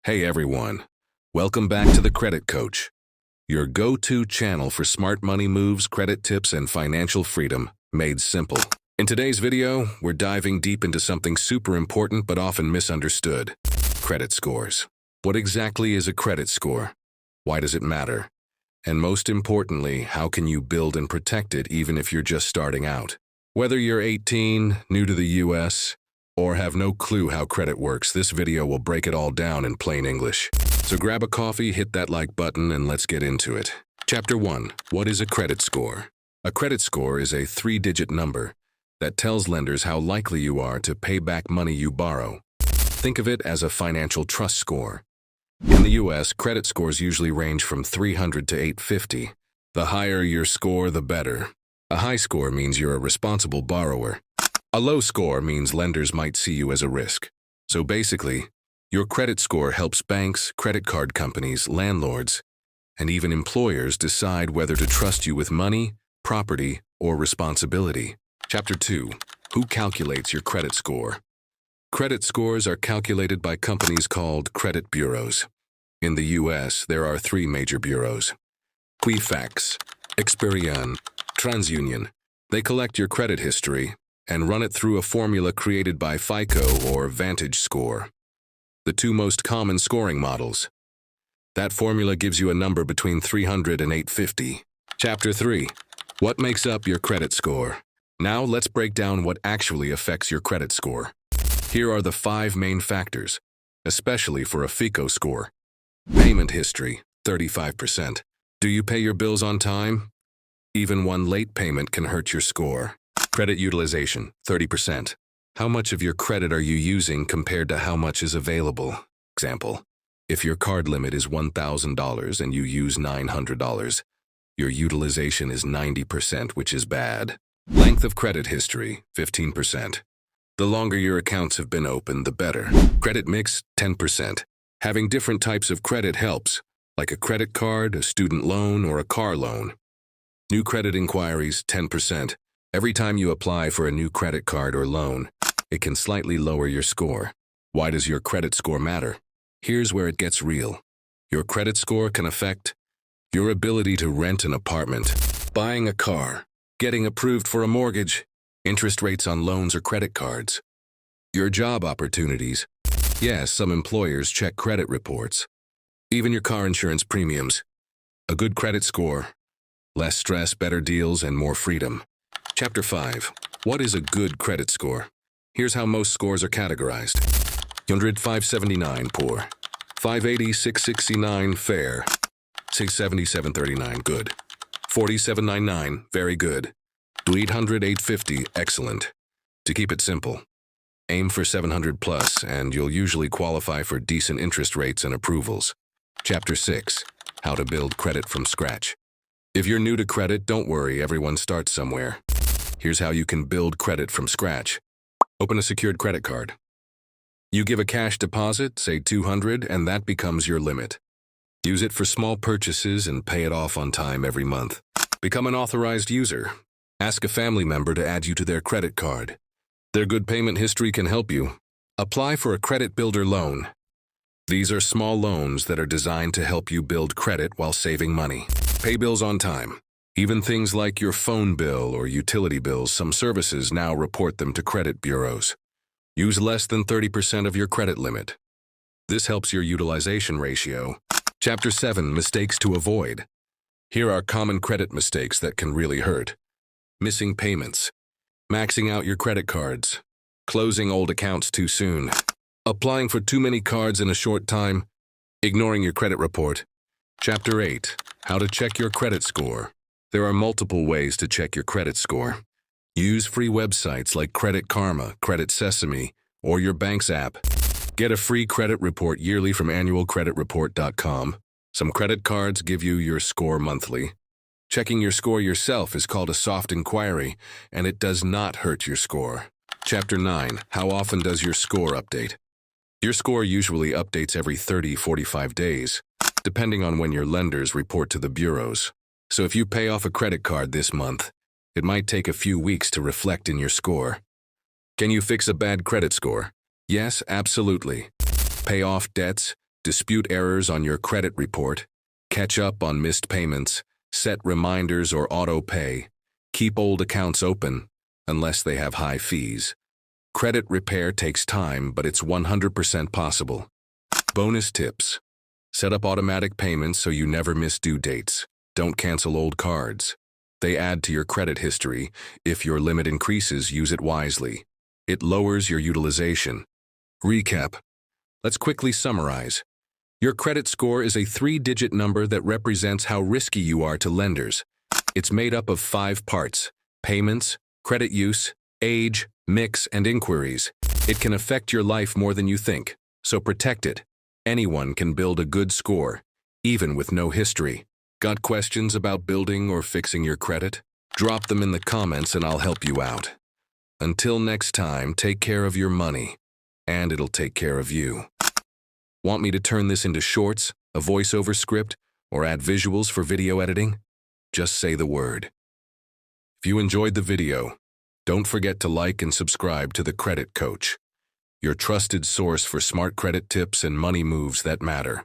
Hey everyone, welcome back to the Credit Coach, your go-to channel for smart money moves, credit tips, and financial freedom made simple. In today's video, we're diving deep into something super important but often misunderstood: credit scores. What exactly is a credit score? Why does it matter? And most importantly, how can you build and protect it even if you're just starting out? Whether you're 18, new to the US, or have no clue how credit works, this video will break it all down in plain English. So grab a coffee, hit that like button, and let's get into it. Chapter 1. What is a credit score? A credit score is a 3-digit number that tells lenders how likely you are to pay back money you borrow. Think of it as a financial trust score. In the US, credit scores usually range from 300 to 850. The higher your score, the better. A high score means you're a responsible borrower. A low score means lenders might see you as a risk. So basically, your credit score helps banks, credit card companies, landlords, and even employers decide whether to trust you with money, property, or responsibility. Chapter 2. Who calculates your credit score? Credit scores are calculated by companies called credit bureaus. In the US, there are 3 major bureaus: Equifax, Experian, TransUnion. They collect your credit history and run it through a formula created by FICO or Vantage Score, the 2 most common scoring models. That formula gives you a number between 300 and 850. Chapter 3. What makes up your credit score? Now let's break down what actually affects your credit score. Here are the 5 main factors, especially for a FICO score. Payment history, 35%. Do you pay your bills on time? Even one late payment can hurt your score. Credit utilization, 30%. How much of your credit are you using compared to how much is available? Example, if your card limit is $1,000 and you use $900, your utilization is 90%, which is bad. Length of credit history, 15%. The longer your accounts have been open, the better. Credit mix, 10%. Having different types of credit helps, like a credit card, a student loan, or a car loan. New credit inquiries, 10%. Every time you apply for a new credit card or loan, it can slightly lower your score. Why does your credit score matter? Here's where it gets real. Your credit score can affect your ability to rent an apartment, buying a car, getting approved for a mortgage, interest rates on loans or credit cards, your job opportunities. Yes, some employers check credit reports. Even your car insurance premiums. A good credit score. Less stress, better deals, and more freedom. Chapter 5. What is a good credit score? Here's how most scores are categorized. 100, 579, poor. 580, 669, fair. 670, 739, good. 40, 799, very good. 800, 850, excellent. To keep it simple, aim for 700 plus, and you'll usually qualify for decent interest rates and approvals. Chapter 6. How to build credit from scratch. If you're new to credit, don't worry, everyone starts somewhere. Here's how you can build credit from scratch. Open a secured credit card. You give a cash deposit, say $200, and that becomes your limit. Use it for small purchases and pay it off on time every month. Become an authorized user. Ask a family member to add you to their credit card. Their good payment history can help you. Apply for a credit builder loan. These are small loans that are designed to help you build credit while saving money. Pay bills on time. Even things like your phone bill or utility bills, some services now report them to credit bureaus. Use less than 30% of your credit limit. This helps your utilization ratio. Chapter 7. Mistakes to avoid. Here are common credit mistakes that can really hurt. Missing payments. Maxing out your credit cards. Closing old accounts too soon. Applying for too many cards in a short time. Ignoring your credit report. Chapter 8. How to check your credit score. There are multiple ways to check your credit score. Use free websites like Credit Karma, Credit Sesame, or your bank's app. Get a free credit report yearly from annualcreditreport.com. Some credit cards give you your score monthly. Checking your score yourself is called a soft inquiry, and it does not hurt your score. Chapter 9. How often does your score update? Your score usually updates every 30-45 days, depending on when your lenders report to the bureaus. So if you pay off a credit card this month, it might take a few weeks to reflect in your score. Can you fix a bad credit score? Yes, absolutely. Pay off debts, dispute errors on your credit report, catch up on missed payments, set reminders or auto pay, keep old accounts open, unless they have high fees. Credit repair takes time, but it's 100% possible. Bonus tips. Set up automatic payments so you never miss due dates. Don't cancel old cards. They add to your credit history. If your limit increases, use it wisely. It lowers your utilization. Recap. Let's quickly summarize. Your credit score is a 3-digit number that represents how risky you are to lenders. It's made up of 5 parts: payments, credit use, age, mix, and inquiries. It can affect your life more than you think, so protect it. Anyone can build a good score, even with no history. Got questions about building or fixing your credit? Drop them in the comments and I'll help you out. Until next time, take care of your money, and it'll take care of you. Want me to turn this into shorts, a voiceover script, or add visuals for video editing? Just say the word. If you enjoyed the video, don't forget to like and subscribe to The Credit Coach, your trusted source for smart credit tips and money moves that matter.